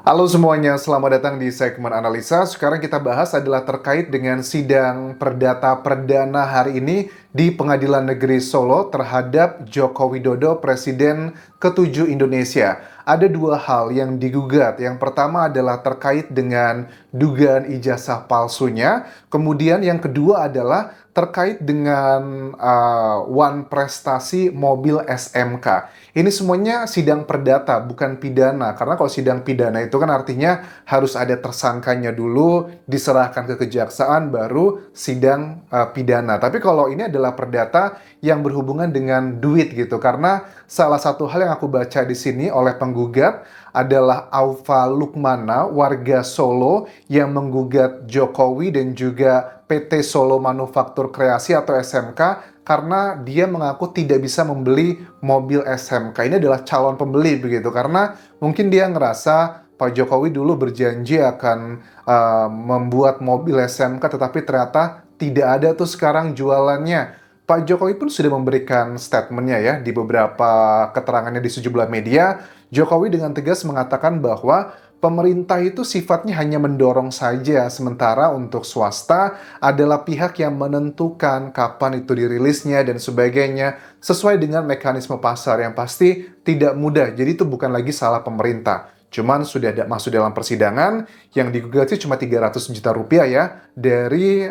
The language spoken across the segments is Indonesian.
Halo semuanya, selamat datang di segmen analisa. Sekarang kita bahas adalah terkait dengan sidang perdata perdana hari ini di Pengadilan Negeri Solo terhadap Joko Widodo, Presiden ke-7 Indonesia. Ada dua hal yang digugat. Yang pertama adalah terkait dengan dugaan ijazah palsunya. Kemudian yang kedua adalah terkait dengan wan prestasi mobil SMK. Ini semuanya sidang perdata, bukan pidana. Karena kalau sidang pidana itu kan artinya harus ada tersangkanya dulu, diserahkan ke kejaksaan, baru sidang pidana. Tapi kalau ini adalah perdata yang berhubungan dengan duit gitu. Karena salah satu hal yang aku baca di sini oleh penggugat adalah Aufa Lukmana, warga Solo yang menggugat Jokowi dan juga PT Solo Manufaktur Kreasi atau SMK karena dia mengaku tidak bisa membeli mobil SMK. Ini adalah calon pembeli begitu, karena mungkin dia ngerasa Pak Jokowi dulu berjanji akan membuat mobil SMK, tetapi ternyata tidak ada tuh sekarang jualannya. Pak Jokowi pun sudah memberikan statementnya ya di beberapa keterangannya di sejumlah media. Jokowi dengan tegas mengatakan bahwa pemerintah itu sifatnya hanya mendorong saja, sementara untuk swasta adalah pihak yang menentukan kapan itu dirilisnya dan sebagainya sesuai dengan mekanisme pasar yang pasti tidak mudah. Jadi itu bukan lagi salah pemerintah. Cuman sudah ada masuk dalam persidangan yang digugat sih cuma 300 juta rupiah ya dari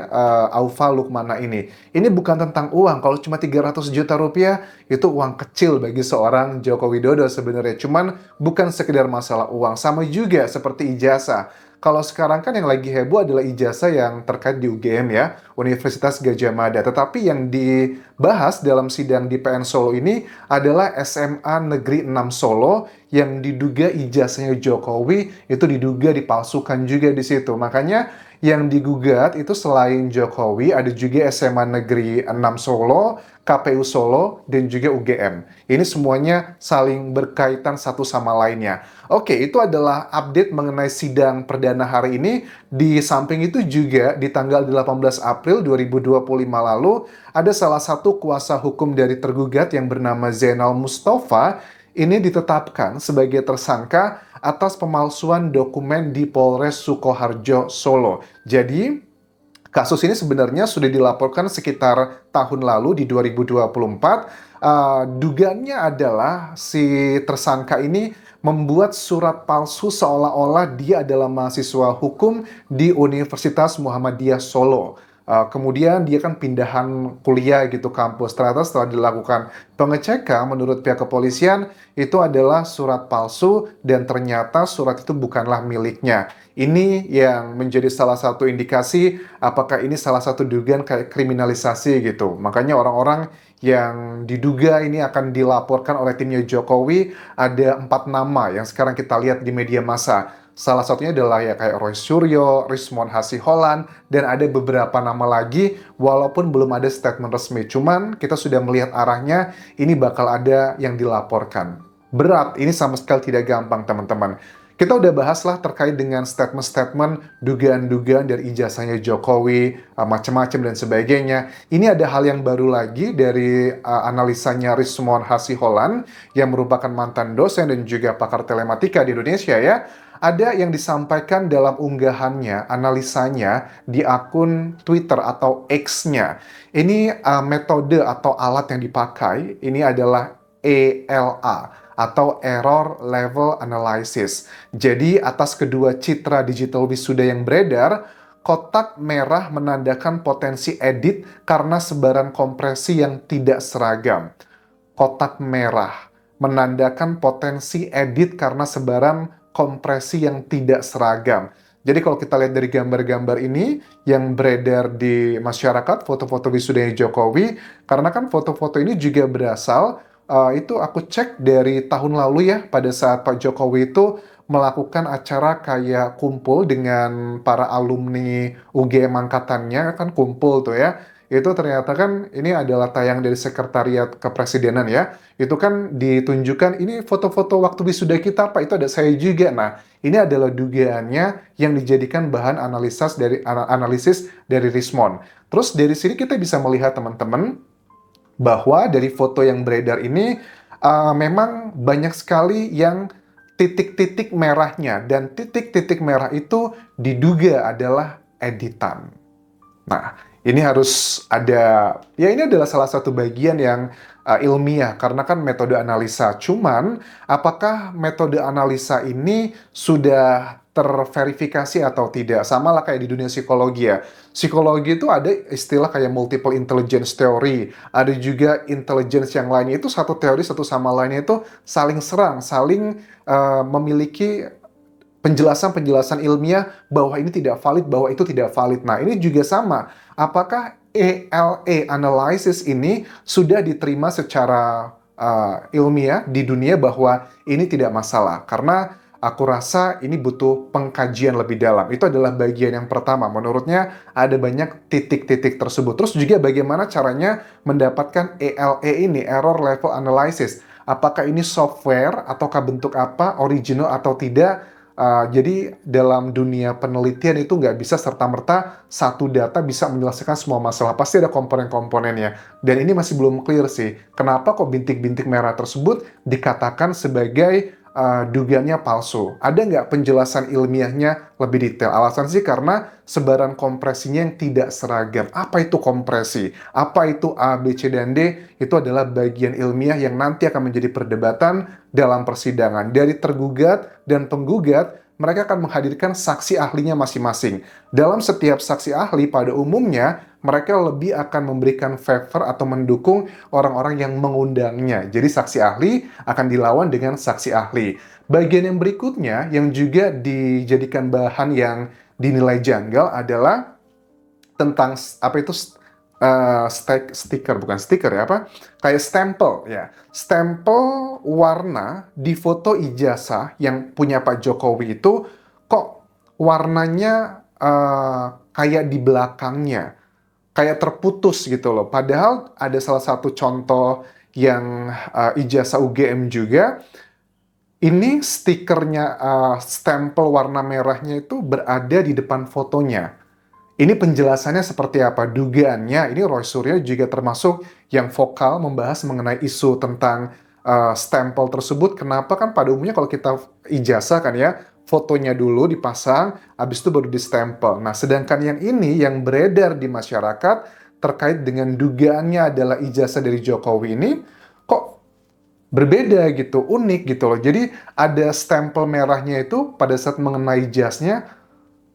Aufa Lukmana ini. Ini bukan tentang uang. Kalau cuma 300 juta rupiah itu uang kecil bagi seorang Joko Widodo sebenarnya. Cuman bukan sekedar masalah uang. Sama juga seperti ijazah. Kalau sekarang kan yang lagi heboh adalah ijazah yang terkait di UGM ya, Universitas Gadjah Mada. Tetapi yang dibahas dalam sidang di PN Solo ini adalah SMA Negeri 6 Solo yang diduga ijazahnya Jokowi itu diduga dipalsukan juga di situ. Makanya yang digugat itu selain Jokowi ada juga SMA Negeri 6 Solo, KPU Solo, dan juga UGM. Ini semuanya saling berkaitan satu sama lainnya. Oke, itu adalah update mengenai sidang perdana hari ini. Di samping itu juga di tanggal 18 April 2025 lalu, ada salah satu kuasa hukum dari tergugat yang bernama Zainal Mustafa ini ditetapkan sebagai tersangka atas pemalsuan dokumen di Polres Sukoharjo, Solo. Jadi, kasus ini sebenarnya sudah dilaporkan sekitar tahun lalu di 2024. Dugaannya adalah si tersangka ini membuat surat palsu seolah-olah dia adalah mahasiswa hukum di Universitas Muhammadiyah Solo. Kemudian dia kan pindahan kuliah gitu kampus. Ternyata setelah dilakukan pengecekan menurut pihak kepolisian itu adalah surat palsu dan ternyata surat itu bukanlah miliknya. Ini yang menjadi salah satu indikasi apakah ini salah satu dugaan kayak kriminalisasi gitu. Makanya orang-orang yang diduga ini akan dilaporkan oleh timnya Jokowi ada 4 nama yang sekarang kita lihat di media massa. Salah satunya adalah ya kayak Roy Suryo, Rismon Hasiholan, dan ada beberapa nama lagi walaupun belum ada statement resmi. Cuman kita sudah melihat arahnya ini bakal ada yang dilaporkan. Berat, ini sama sekali tidak gampang teman-teman. Kita udah bahaslah terkait dengan statement-statement, dugaan-dugaan dari ijazahnya Jokowi, macam-macam dan sebagainya. Ini ada hal yang baru lagi dari analisanya Rismon Hasiholan yang merupakan mantan dosen dan juga pakar telematika di Indonesia ya. Ada yang disampaikan dalam unggahannya, analisanya di akun Twitter atau X-nya. Ini metode atau alat yang dipakai, ini adalah ELA atau Error Level Analysis. Jadi atas kedua citra digital wisuda yang beredar, kotak merah menandakan potensi edit karena sebaran kompresi yang tidak seragam. Kotak merah menandakan potensi edit karena sebaran kompresi yang tidak seragam. Jadi kalau kita lihat dari gambar-gambar ini yang beredar di masyarakat, foto-foto wisudanya Jokowi, karena kan foto-foto ini juga berasal, itu aku cek dari tahun lalu ya, pada saat Pak Jokowi itu melakukan acara kayak kumpul dengan para alumni UGM angkatannya, kan kumpul tuh ya. Itu ternyata kan ini adalah tayang dari Sekretariat Kepresidenan ya. Itu kan ditunjukkan ini foto-foto waktu wisuda kita Pak, itu ada saya juga. Nah, ini adalah dugaannya yang dijadikan bahan analisis dari Rismon. Terus dari sini kita bisa melihat teman-teman bahwa dari foto yang beredar ini memang banyak sekali yang titik-titik merahnya, dan titik-titik merah itu diduga adalah editan. Nah, ini harus ada, ya ini adalah salah satu bagian yang ilmiah, karena kan metode analisa. Cuman, apakah metode analisa ini sudah terverifikasi atau tidak? Sama lah kayak di dunia psikologi ya. Psikologi itu ada istilah kayak multiple intelligence theory, ada juga intelligence yang lainnya. Itu satu teori satu sama lainnya itu saling serang, saling memiliki penjelasan-penjelasan ilmiah bahwa ini tidak valid, bahwa itu tidak valid. Nah, ini juga sama. Apakah ALA analysis ini sudah diterima secara ilmiah di dunia bahwa ini tidak masalah? Karena aku rasa ini butuh pengkajian lebih dalam. Itu adalah bagian yang pertama. Menurutnya ada banyak titik-titik tersebut. Terus juga bagaimana caranya mendapatkan ALA ini, Error Level Analysis. Apakah ini software, ataukah bentuk apa, original atau tidak? Jadi dalam dunia penelitian itu nggak bisa serta-merta satu data bisa menyelesaikan semua masalah. Pasti ada komponen-komponennya. Dan ini masih belum clear sih. Kenapa kok bintik-bintik merah tersebut dikatakan sebagai dugaannya palsu? Ada nggak penjelasan ilmiahnya lebih detail? Alasan sih karena sebaran kompresinya yang tidak seragam. Apa itu kompresi? Apa itu A, B, C, dan D? Itu adalah bagian ilmiah yang nanti akan menjadi perdebatan dalam persidangan. Dari tergugat dan penggugat, mereka akan menghadirkan saksi ahlinya masing-masing. Dalam setiap saksi ahli, pada umumnya, mereka lebih akan memberikan favor atau mendukung orang-orang yang mengundangnya. Jadi saksi ahli akan dilawan dengan saksi ahli. Bagian yang berikutnya, yang juga dijadikan bahan yang dinilai janggal adalah tentang apa itu stiker, bukan stiker ya, apa kayak stempel ya, stempel warna di foto ijazah yang punya Pak Jokowi itu kok warnanya kayak di belakangnya kayak terputus gitu loh, padahal ada salah satu contoh yang ijazah UGM juga, ini stikernya, stempel warna merahnya itu berada di depan fotonya. Ini penjelasannya seperti apa? Dugaannya, ini Roy Suryo juga termasuk yang vokal membahas mengenai isu tentang stempel tersebut. Kenapa? Kan pada umumnya kalau kita ijazah kan ya, fotonya dulu dipasang, habis itu baru distempel. Nah, sedangkan yang ini yang beredar di masyarakat terkait dengan dugaannya adalah ijazah dari Jokowi ini, kok berbeda gitu, unik gitu loh. Jadi ada stempel merahnya itu pada saat mengenai jasnya,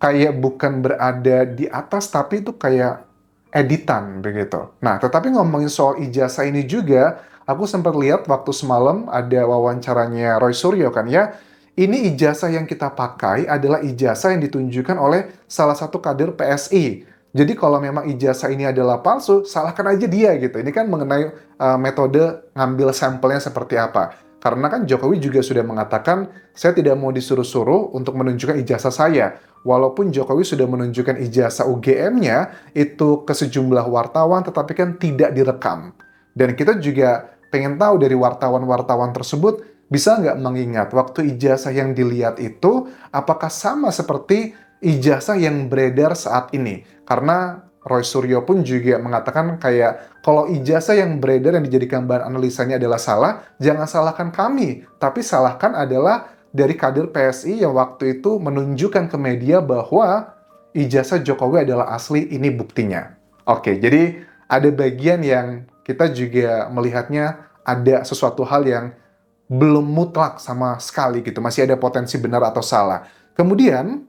kayak bukan berada di atas, tapi itu kayak editan begitu. Nah, tetapi ngomongin soal ijazah ini juga, aku sempat lihat waktu semalam ada wawancaranya Roy Suryo kan ya, ini ijazah yang kita pakai adalah ijazah yang ditunjukkan oleh salah satu kader PSI. Jadi kalau memang ijazah ini adalah palsu, salahkan aja dia gitu. Ini kan mengenai metode ngambil sampelnya seperti apa. Karena kan Jokowi juga sudah mengatakan, saya tidak mau disuruh-suruh untuk menunjukkan ijazah saya. Walaupun Jokowi sudah menunjukkan ijazah UGM-nya itu ke sejumlah wartawan, tetapi kan tidak direkam. Dan kita juga pengen tahu dari wartawan-wartawan tersebut, bisa nggak mengingat waktu ijazah yang dilihat itu, apakah sama seperti ijazah yang beredar saat ini? Karena Roy Suryo pun juga mengatakan kayak, kalau ijazah yang beredar yang dijadikan bahan analisanya adalah salah, jangan salahkan kami, tapi salahkan adalah dari kader PSI yang waktu itu menunjukkan ke media bahwa ijazah Jokowi adalah asli, ini buktinya. Oke, jadi ada bagian yang kita juga melihatnya ada sesuatu hal yang belum mutlak sama sekali gitu, masih ada potensi benar atau salah. Kemudian,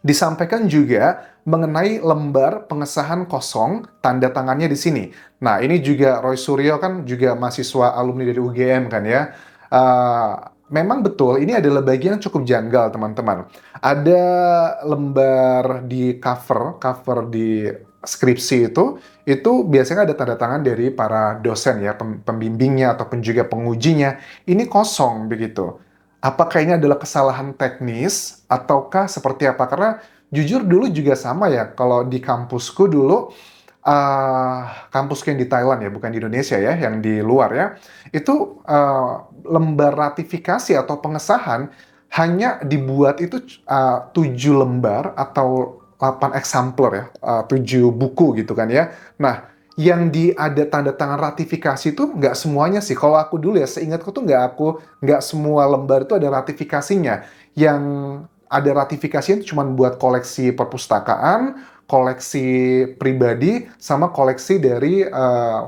disampaikan juga mengenai lembar pengesahan kosong, tanda tangannya di sini. Nah, ini juga Roy Suryo kan juga mahasiswa alumni dari UGM kan ya. Memang betul, ini adalah bagian yang cukup janggal, teman-teman. Ada lembar di cover di skripsi itu biasanya ada tanda tangan dari para dosen ya, pembimbingnya ataupun juga pengujinya. Ini kosong begitu. Apakah ini adalah kesalahan teknis ataukah seperti apa? Karena jujur dulu juga sama ya, kalau di kampusku dulu, kampusku yang di Thailand ya, bukan di Indonesia ya, yang di luar ya, itu lembar ratifikasi atau pengesahan hanya dibuat itu 7 lembar atau 8 eksemplar ya, 7 buku gitu kan ya. Nah, yang ada tanda tangan ratifikasi itu nggak semuanya sih. Kalau aku dulu ya, seingatku tuh nggak semua lembar itu ada ratifikasinya. Yang ada ratifikasinya itu cuma buat koleksi perpustakaan, koleksi pribadi, sama koleksi dari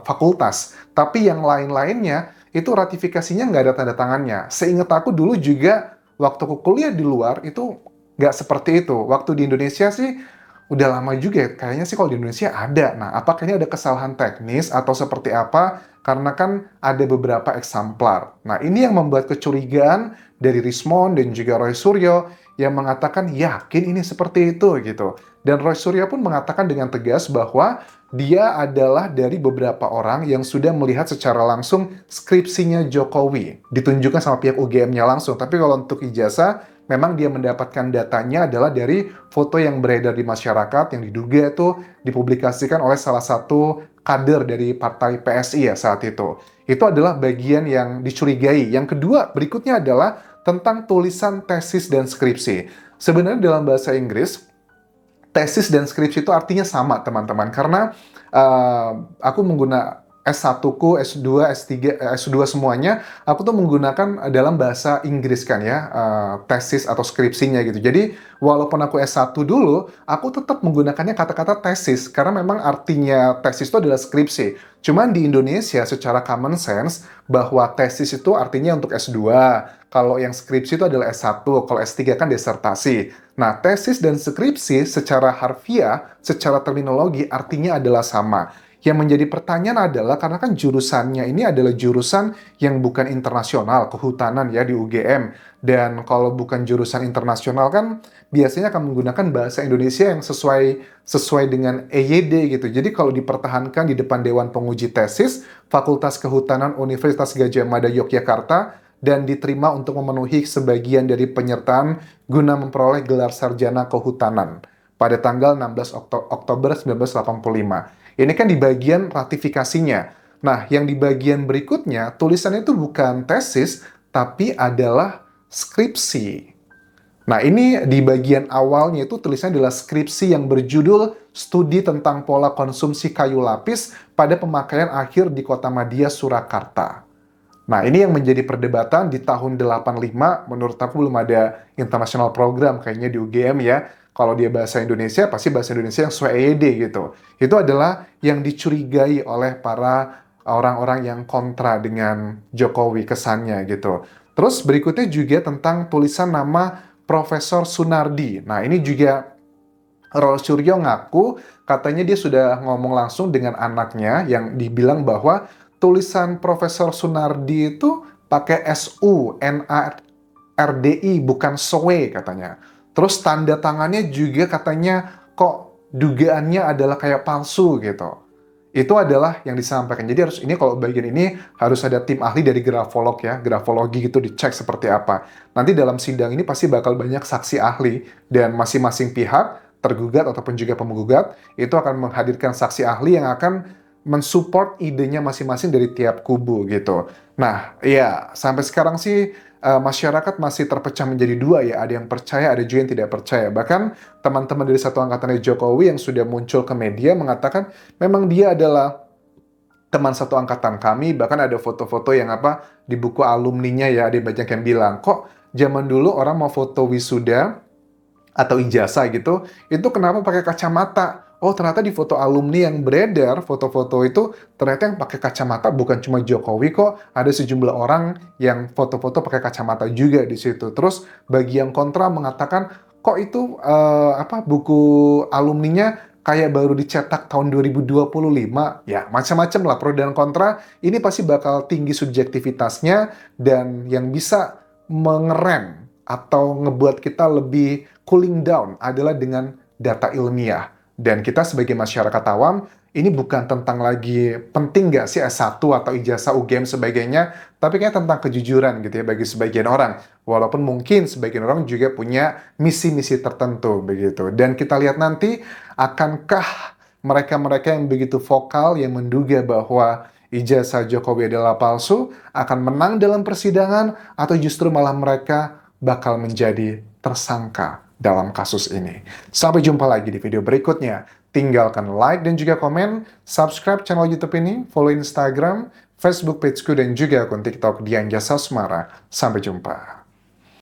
fakultas. Tapi yang lain-lainnya itu ratifikasinya nggak ada tanda tangannya. Seingat aku dulu juga waktu aku kuliah di luar itu nggak seperti itu. Waktu di Indonesia sih udah lama juga ya, kayaknya sih kalau di Indonesia ada. Nah, apakah ini ada kesalahan teknis atau seperti apa? Karena kan ada beberapa eksemplar. Nah, ini yang membuat kecurigaan dari Rismond dan juga Roy Suryo yang mengatakan yakin ini seperti itu gitu. Dan Roy Suryo pun mengatakan dengan tegas bahwa dia adalah dari beberapa orang yang sudah melihat secara langsung skripsinya Jokowi. Ditunjukkan sama pihak UGM-nya langsung. Tapi kalau untuk ijazah, memang dia mendapatkan datanya adalah dari foto yang beredar di masyarakat yang diduga itu dipublikasikan oleh salah satu kader dari partai PSI ya saat itu. Itu adalah bagian yang dicurigai. Yang kedua, berikutnya adalah tentang tulisan tesis dan skripsi. Sebenarnya dalam bahasa Inggris, tesis dan skripsi itu artinya sama, teman-teman. Karena aku menggunakan S1-ku, S2, S3, S2 semuanya, aku tuh menggunakan dalam bahasa Inggris kan ya, tesis atau skripsinya gitu. Jadi, walaupun aku S1 dulu, aku tetap menggunakannya kata-kata tesis, karena memang artinya tesis itu adalah skripsi. Cuman di Indonesia, secara common sense, bahwa tesis itu artinya untuk S2, kalau yang skripsi itu adalah S1, kalau S3 kan disertasi. Nah, tesis dan skripsi secara harfiah, secara terminologi, artinya adalah sama. Yang menjadi pertanyaan adalah karena kan jurusannya ini adalah jurusan yang bukan internasional, kehutanan ya di UGM. Dan kalau bukan jurusan internasional kan biasanya akan menggunakan bahasa Indonesia yang sesuai dengan EYD gitu. Jadi kalau dipertahankan di depan Dewan Penguji Tesis, Fakultas Kehutanan Universitas Gadjah Mada Yogyakarta, dan diterima untuk memenuhi sebagian dari penyertaan guna memperoleh gelar sarjana kehutanan pada tanggal 16 Oktober 1985. Ini kan di bagian ratifikasinya. Nah, yang di bagian berikutnya, tulisannya itu bukan tesis, tapi adalah skripsi. Nah, ini di bagian awalnya itu tulisannya adalah skripsi yang berjudul Studi tentang Pola Konsumsi Kayu Lapis pada Pemakaian Akhir di Kota Madia, Surakarta. Nah, ini yang menjadi perdebatan di tahun 85, menurut aku belum ada international program kayaknya di UGM ya. Kalau dia bahasa Indonesia, pasti bahasa Indonesia yang sesuai EYD gitu. Itu adalah yang dicurigai oleh para orang-orang yang kontra dengan Jokowi kesannya gitu. Terus berikutnya juga tentang tulisan nama Profesor Sunardi. Nah, ini juga Roy Suryo ngaku katanya dia sudah ngomong langsung dengan anaknya yang dibilang bahwa tulisan Profesor Sunardi itu pakai SUNARDI bukan SOE katanya. Terus tanda tangannya juga katanya kok dugaannya adalah kayak palsu gitu. Itu adalah yang disampaikan. Jadi harus ini kalau bagian ini harus ada tim ahli dari grafolog ya, grafologi gitu dicek seperti apa. Nanti dalam sidang ini pasti bakal banyak saksi ahli dan masing-masing pihak tergugat ataupun juga penggugat itu akan menghadirkan saksi ahli yang akan mensupport idenya masing-masing dari tiap kubu gitu. Nah, ya sampai sekarang sih masyarakat masih terpecah menjadi dua ya, ada yang percaya, ada juga yang tidak percaya. Bahkan teman-teman dari satu angkatannya Jokowi yang sudah muncul ke media mengatakan memang dia adalah teman satu angkatan kami, bahkan ada foto-foto yang apa di buku alumninya ya, ada banyak yang bilang, kok zaman dulu orang mau foto wisuda atau ijazah gitu, itu kenapa pakai kacamata? Oh, ternyata di foto alumni yang beredar, foto-foto itu ternyata yang pakai kacamata bukan cuma Jokowi kok, ada sejumlah orang yang foto-foto pakai kacamata juga di situ. Terus bagi yang kontra mengatakan, kok itu buku alumninya kayak baru dicetak tahun 2025? Ya, macam-macam lah pro dan kontra. Ini pasti bakal tinggi subjektivitasnya dan yang bisa mengerem atau ngebuat kita lebih cooling down adalah dengan data ilmiah. Dan kita sebagai masyarakat awam, ini bukan tentang lagi penting nggak sih S1 atau ijazah UGM sebagainya, tapi kayak tentang kejujuran gitu ya bagi sebagian orang. Walaupun mungkin sebagian orang juga punya misi-misi tertentu begitu. Dan kita lihat nanti, akankah mereka-mereka yang begitu vokal yang menduga bahwa ijazah Jokowi adalah palsu akan menang dalam persidangan atau justru malah mereka bakal menjadi tersangka dalam kasus ini. Sampai jumpa lagi di video berikutnya. tinggalkan like dan juga komen, subscribe channel YouTube ini, follow Instagram, Facebook pageku, dan juga akun TikTok Dian Jasa Semara. Sampai jumpa.